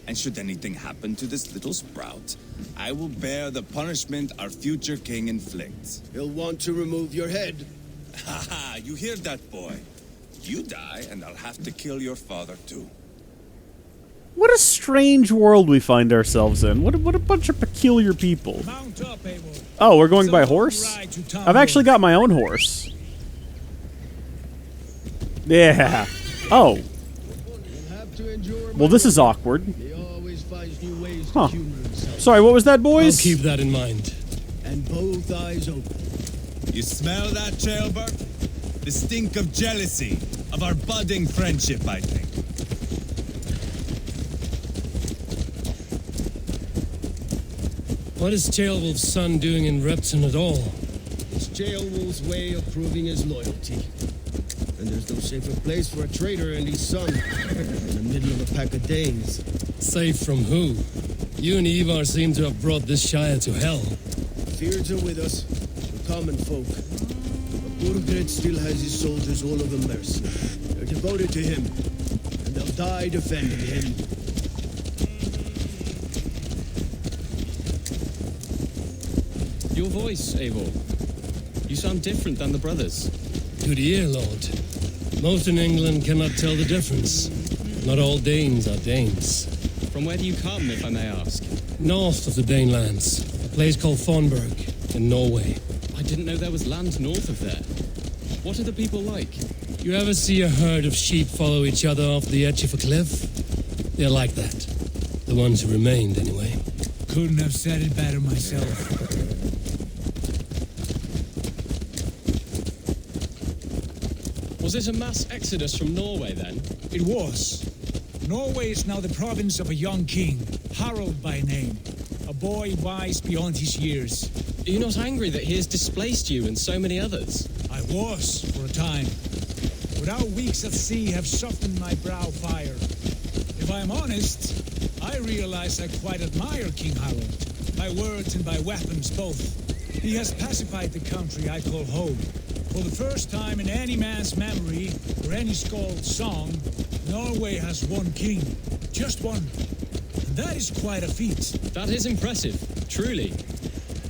And should anything happen to this little sprout, I will bear the punishment our future king inflicts. He'll want to remove your head. Haha, you hear that, boy? You die, and I'll have to kill your father, too. What a strange world we find ourselves in. What a bunch of peculiar people. Mount up, Eivor. Oh, we're going by It's a long horse? ride to I've actually got my own horse. Yeah. Oh. Well, this is awkward. He always finds new ways Huh. to humor himself. Sorry, what was that, I'll boys? keep that in mind. And both eyes open. You smell that, Ceolbert? The stink of jealousy, of our budding friendship, I think. What is Ceolwulf's son doing in Repton at all? It's Ceolwulf's way of proving his loyalty. And there's no safer place for a traitor and his son in the middle of a pack of Danes. Safe from who? You and Eivor seem to have brought this Shire to hell. Fears are with us, the common folk. But Burgred still has his soldiers all over Mercia. They're devoted to him, and they'll die defending him. Your voice, Eivor. You sound different than the brothers. Good ear, Lord. Most in England cannot tell the difference. Not all Danes are Danes. From where do you come, if I may ask? North of the Danelands, a place called Thornburg, in Norway. I didn't know there was land north of there. What are the people like? You ever see a herd of sheep follow each other off the edge of a cliff? They're like that. The ones who remained, anyway. Couldn't have said it better myself. Was it a mass exodus from Norway, then? It was. Norway is now the province of a young king, Harald by name. A boy wise beyond his years. Are you not angry that he has displaced you and so many others? I was, for a time. But our weeks at sea have softened my brow fire. If I am honest, I realize I quite admire King Harald. By words and by weapons both. He has pacified the country I call home. For the first time in any man's memory, or any skald's song, Norway has one king. Just one. And that is quite a feat. That is impressive, truly.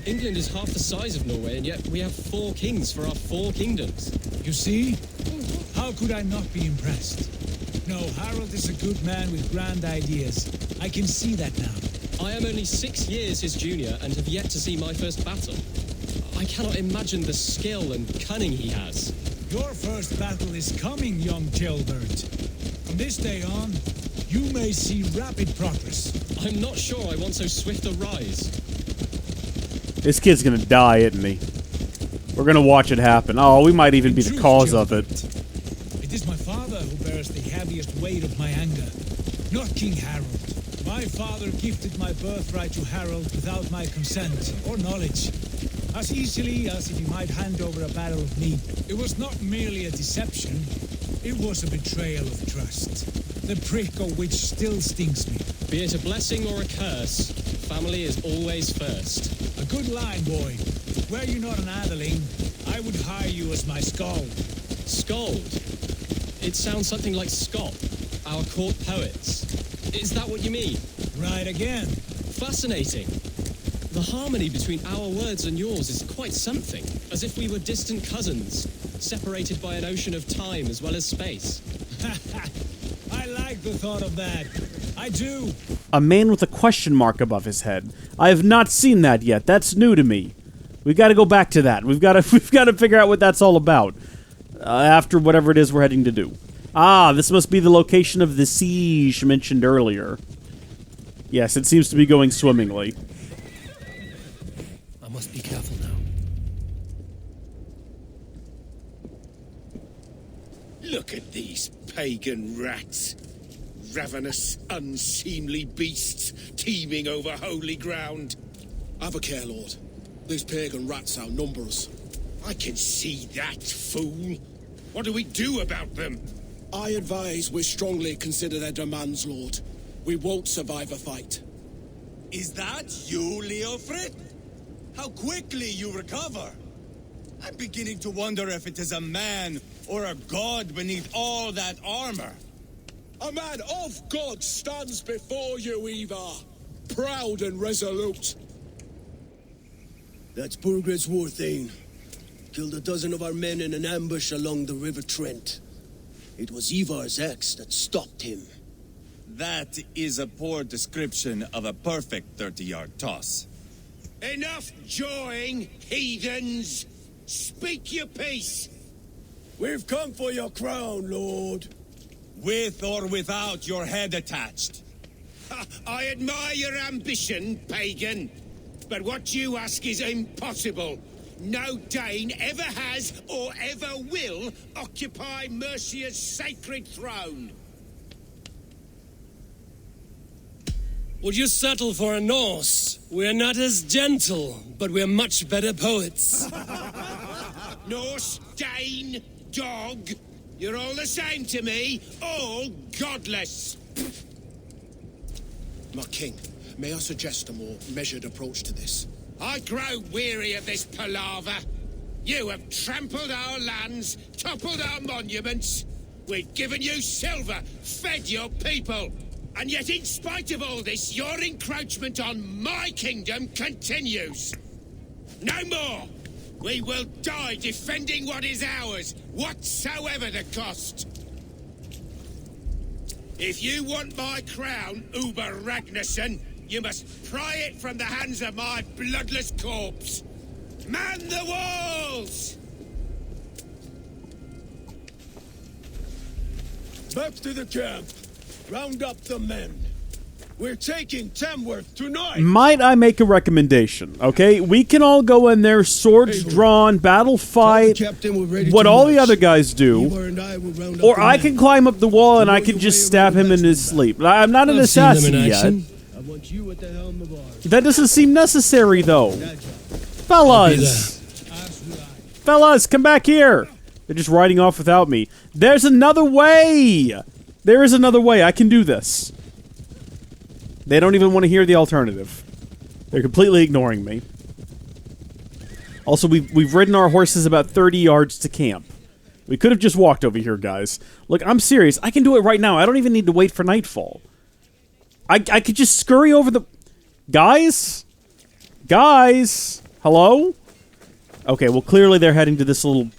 England is half the size of Norway, and yet we have 4 kings for our 4 kingdoms. You see? How could I not be impressed? No, Harald is a good man with grand ideas. I can see that now. I am only 6 years his junior and have yet to see my first battle. I cannot imagine the skill and cunning he has. Your first battle is coming, young Ceolbert. From this day on, you may see rapid progress. I'm not sure I want so swift a rise. This kid's gonna die, isn't he? We're gonna watch it happen. Oh, we might even be the cause of it. It is my father who bears the heaviest weight of my anger. Not King Harald, My father gifted my birthright to Harold without my consent or knowledge, as easily as if he might hand over a barrel of meat. It was not merely a deception, it was a betrayal of trust, the prick of which still stings me. Be it a blessing or a curse, family is always first. A good line, boy. Were you not an atheling, I would hire you as my skald. Skald? It sounds something like Scott, our court poets. Is that what you mean? Right again. Fascinating. The harmony between our words and yours is quite something, as if we were distant cousins, separated by an ocean of time as well as space. I like the thought of that. I do. A man with a question mark above his head. I have not seen that yet. That's new to me. We got to go back to that. We've got to figure out what that's all about. After whatever it is we're heading to do. Ah, this must be the location of the siege mentioned earlier. Yes, it seems to be going swimmingly. I must be careful now. Look at these pagan rats. Ravenous, unseemly beasts teeming over holy ground. Have a care, Lord. These pagan rats outnumber us. I can see that, fool. What do we do about them? I advise we strongly consider their demands, Lord. We won't survive a fight. Is that you, Leofrid? How quickly you recover! I'm beginning to wonder if it is a man or a god beneath all that armor. A man of God stands before you, Eivor. Proud and resolute. That's Burgred's Warthane. Killed a dozen of our men in an ambush along the River Trent. It was Eivor's axe that stopped him. That is a poor description of a perfect 30-yard toss. Enough jawing, heathens! Speak your piece! We've come for your crown, Lord. With or without your head attached. I admire your ambition, pagan. But what you ask is impossible. No Dane ever has or ever will occupy Mercia's sacred throne. Would you settle for a Norse? We're not as gentle, but we're much better poets. Norse, Dane, dog, you're all the same to me, all godless. My king, may I suggest a more measured approach to this? I grow weary of this palaver. You have trampled our lands, toppled our monuments. We've given you silver, fed your people. And yet in spite of all this, your encroachment on my kingdom continues. No more! We will die defending what is ours, whatsoever the cost. If you want my crown, Uber Ragnarsson, you must pry it from the hands of my bloodless corpse. Man the walls! Back to the camp. Round up the men. We're taking Tamworth tonight. Might I make a recommendation, okay? We can all go in there, swords drawn, battle fight, what all the other guys do. Or I can climb up the wall and I can just stab him in his sleep. I'm not an assassin yet. That doesn't seem necessary, though. Fellas! Fellas, come back here! They're just riding off without me. There's another way! There is another way. I can do this. They don't even want to hear the alternative. They're completely ignoring me. Also, we've ridden our horses about 30 yards to camp. We could have just walked over here, guys. Look, I'm serious. I can do it right now. I don't even need to wait for nightfall. I could just scurry over the... Guys? Guys? Hello? Okay, well, clearly they're heading to this little...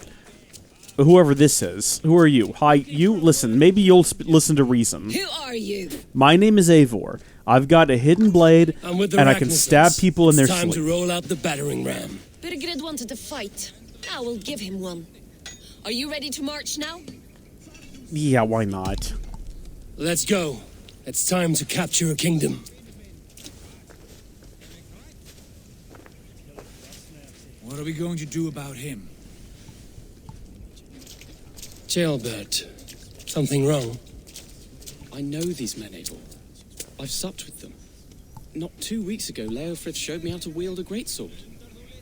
Whoever this is. Who are you? Hi, you? Listen, maybe you'll listen to reason. Who are you? My name is Eivor. I've got a hidden blade, and I can stab people in their sleep. Time to roll out the battering ram. Burgred wanted to fight. I will give him one. Are you ready to march now? Yeah, why not? Let's go. It's time to capture a kingdom. What are we going to do about him? Jailbert. Something wrong? I know these men, Eivor. I've supped with them. Not 2 weeks ago, Leofrith showed me how to wield a greatsword.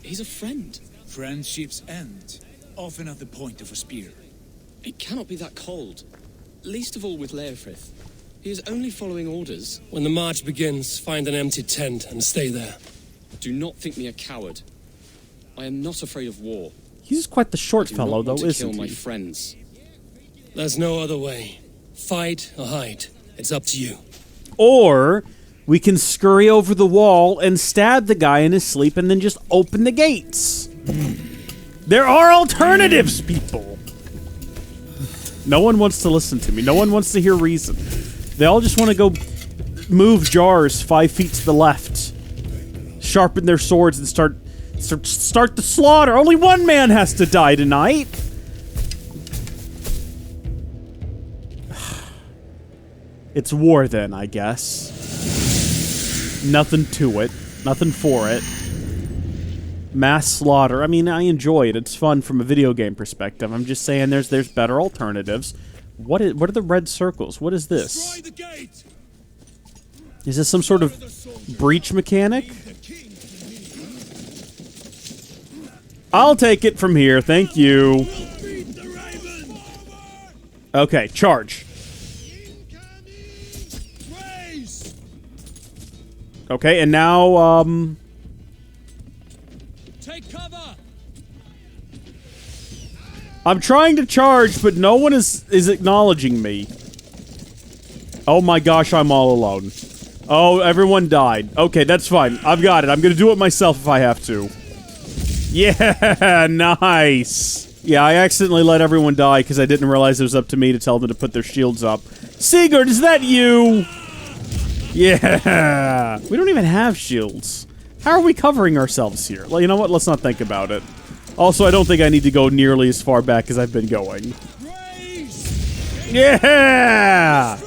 He's a friend. Friendships end, often at the point of a spear. It cannot be that cold. Least of all with Leofrith. He is only following orders. When the march begins, find an empty tent and stay there. Do not think me a coward. I am not afraid of war. He's quite the short fellow, though, to isn't kill my he? friends. There's no other way. Fight or hide. It's up to you. Or we can scurry over the wall and stab the guy in his sleep and then just open the gates. There are alternatives, people. No one wants to listen to me. No one wants to hear reason. They all just want to go move jars 5 feet to the left, sharpen their swords, and start the slaughter. Only one man has to die tonight. It's war then, I guess. Nothing to it. Nothing for it. Mass slaughter. I mean, I enjoy it. It's fun from a video game perspective. I'm just saying there's better alternatives. What are the red circles? What is this? Is this some sort of breach mechanic? I'll take it from here. Thank you. Okay, charge. Okay, and now, Take cover! I'm trying to charge, but no one is acknowledging me. Oh my gosh, I'm all alone. Oh, everyone died. Okay, that's fine. I've got it. I'm gonna do it myself if I have to. Yeah, nice. Yeah, I accidentally let everyone die because I didn't realize it was up to me to tell them to put their shields up. Sigurd, is that you? Yeah. We don't even have shields. How are we covering ourselves here? Well, you know what? Let's not think about it. Also, I don't think I need to go nearly as far back as I've been going. Yeah!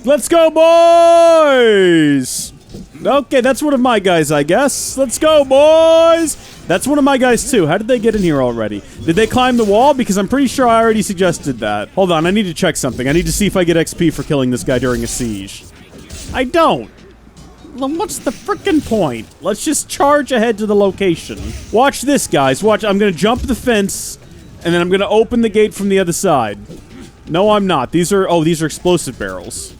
Let's go, boys! Okay, that's one of my guys, I guess. Let's go, boys! That's one of my guys, too. How did they get in here already? Did they climb the wall? Because I'm pretty sure I already suggested that. Hold on, I need to check something. I need to see if I get XP for killing this guy during a siege. I don't. Well, what's the frickin' point? Let's just charge ahead to the location. Watch this, guys. Watch. I'm gonna jump the fence, and then I'm gonna open the gate from the other side. No, I'm not. These are explosive barrels.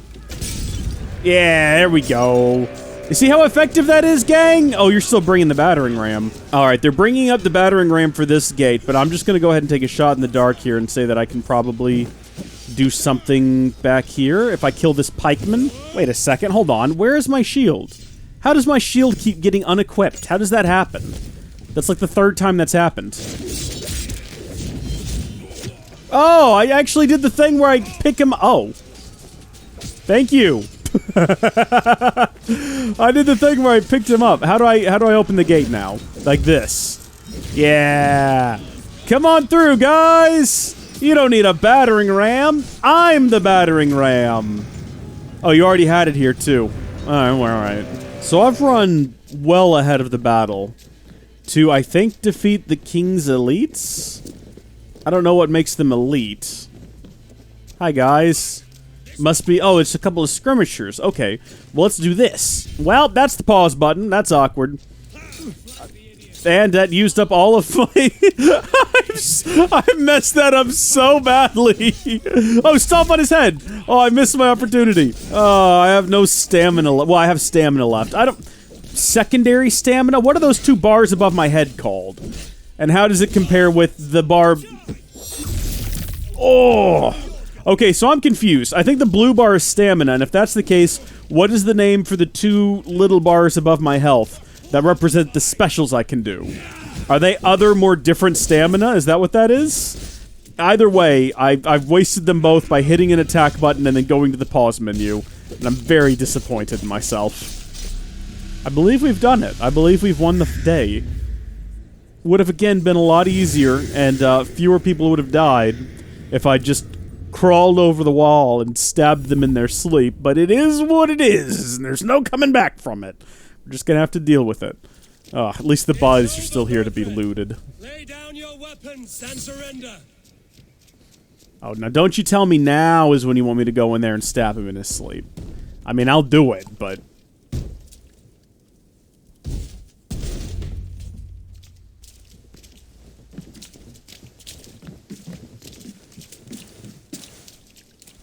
Yeah, there we go. You see how effective that is, gang? Oh, you're still bringing the battering ram. All right, they're bringing up the battering ram for this gate, but I'm just gonna go ahead and take a shot in the dark here and say that I can probably do something back here if I kill this pikeman. Wait a second, hold on. Where is my shield? How does my shield keep getting unequipped? How does that happen? That's like the 3rd time that's happened. Oh, I actually did the thing where I pick him. Oh. Thank you. I did the thing where I picked him up. How do I open the gate now? Like this. Yeah. Come on through, guys. You don't need a battering ram. I'm the battering ram. Oh, you already had it here, too. All right. So I've run well ahead of the battle to, I think, defeat the king's elites? I don't know what makes them elite. Hi, guys. Must be... Oh, it's a couple of skirmishers. Okay. Well, let's do this. Well, that's the pause button. That's awkward. And that used up all of my... I messed that up so badly. Oh, stomp on his head. Oh, I missed my opportunity. Oh, I have no stamina left. Well, I have stamina left. I don't... Secondary stamina? What are those 2 bars above my head called? And how does it compare with the bar... Oh... Okay, so I'm confused. I think the blue bar is stamina, and if that's the case, what is the name for the 2 little bars above my health that represent the specials I can do? Are they other, more different stamina? Is that what that is? Either way, I've wasted them both by hitting an attack button and then going to the pause menu, and I'm very disappointed in myself. I believe we've done it. I believe we've won the day. Would have, again, been a lot easier, and fewer people would have died if I just crawled over the wall and stabbed them in their sleep, but it is what it is, and there's no coming back from it. We're just gonna have to deal with it. At least the bodies are still here to be looted. Lay down your weapons and surrender. Oh, now don't you tell me now is when you want me to go in there and stab him in his sleep. I mean, I'll do it, but...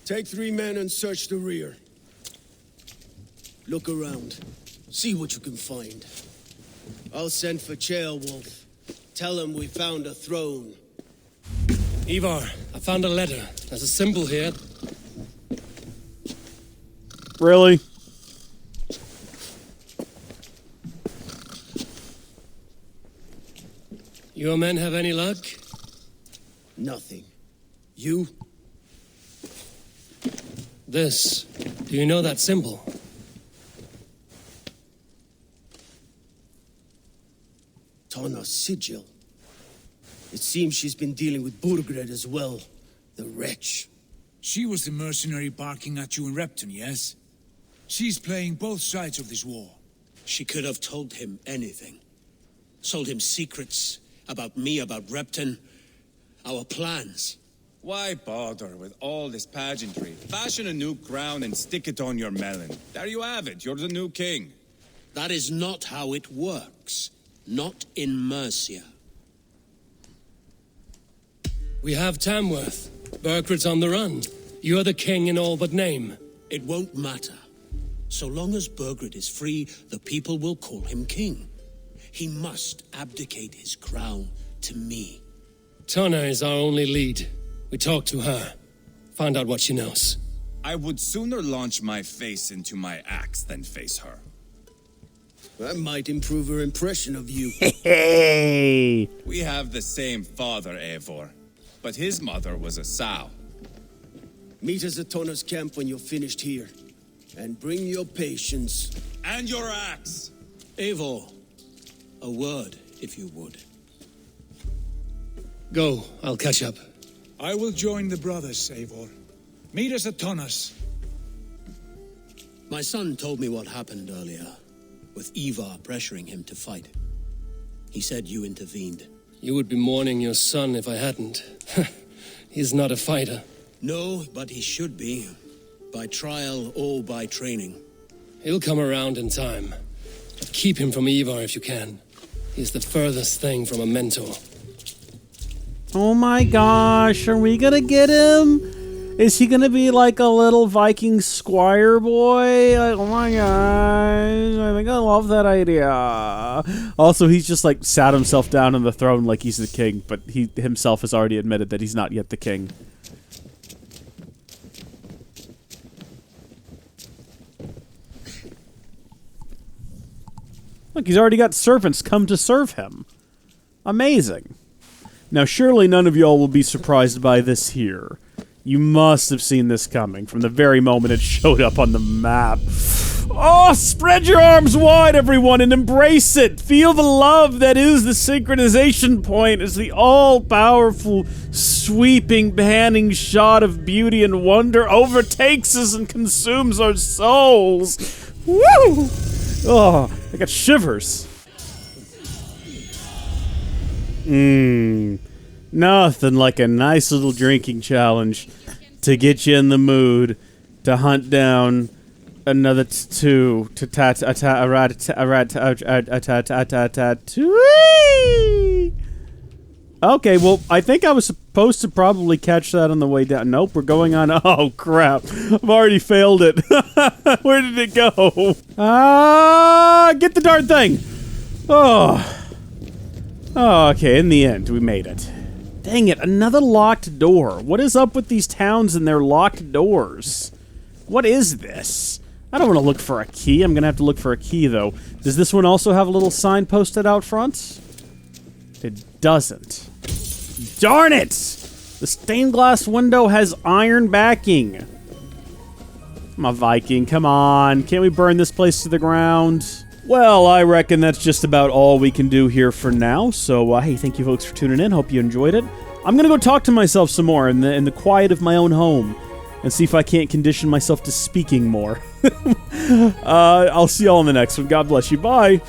Take 3 men and search the rear. Look around. See what you can find. I'll send for Chaelwolf. Tell him we found a throne. Eivor, I found a letter. There's a symbol here. Really? Your men have any luck? Nothing. You? This. Do you know that symbol? Tana's sigil. It seems she's been dealing with Burgred as well. The wretch. She was the mercenary barking at you in Repton, yes? She's playing both sides of this war. She could have told him anything. Sold him secrets about me, about Repton, our plans. Why bother with all this pageantry? Fashion a new crown and stick it on your melon. There you have it. You're the new king. That is not how it works. Not in Mercia. We have Tamworth. Burgred's on the run. You're the king in all but name. It won't matter. So long as Burgred is free, the people will call him king. He must abdicate his crown to me. Tana is our only lead. We talk to her. Find out what she knows. I would sooner launch my face into my axe than face her. That might improve her impression of you. Hey! We have the same father, Eivor. But his mother was a sow. Meet us at Tana's camp when you're finished here. And bring your patience. And your axe! Eivor, a word, if you would. Go, I'll catch up. I will join the brothers, Eivor. Meet us at Tana's. My son told me what happened earlier, with Eivor pressuring him to fight. He said you intervened. You would be mourning your son if I hadn't. He's not a fighter. No, but he should be. By trial or by training. He'll come around in time. But keep him from Eivor if you can. He's the furthest thing from a mentor. Oh my gosh, are we gonna get him? Is he gonna be like a little Viking squire boy? Like, oh my gosh, I think I love that idea. Also, he's just like sat himself down on the throne like he's the king, but he himself has already admitted that he's not yet the king. Look, he's already got servants come to serve him. Amazing. Now, surely none of y'all will be surprised by this here. You must have seen this coming from the very moment it showed up on the map. Oh, spread your arms wide, everyone, and embrace it. Feel the love that is the synchronization point as the all-powerful, sweeping, panning shot of beauty and wonder overtakes us and consumes our souls. Woo! Oh, I got shivers. Nothing like a nice little drinking challenge to get you in the mood to hunt down another two to Okay, well, I think I was supposed to probably catch that on the way down. Nope, we're going on. Oh, crap. I've already failed it. Where did it go? Get the darn thing. Oh. Oh, okay, in the end, we made it. Dang it, another locked door. What is up with these towns and their locked doors? What is this? I don't want to look for a key. I'm going to have to look for a key, though. Does this one also have a little sign posted out front? It doesn't. Darn it! The stained glass window has iron backing. I'm a Viking, come on. Can't we burn this place to the ground? Well, I reckon that's just about all we can do here for now. So, hey, thank you folks for tuning in. Hope you enjoyed it. I'm going to go talk to myself some more in the quiet of my own home and see if I can't condition myself to speaking more. I'll see y'all in the next one. God bless you. Bye.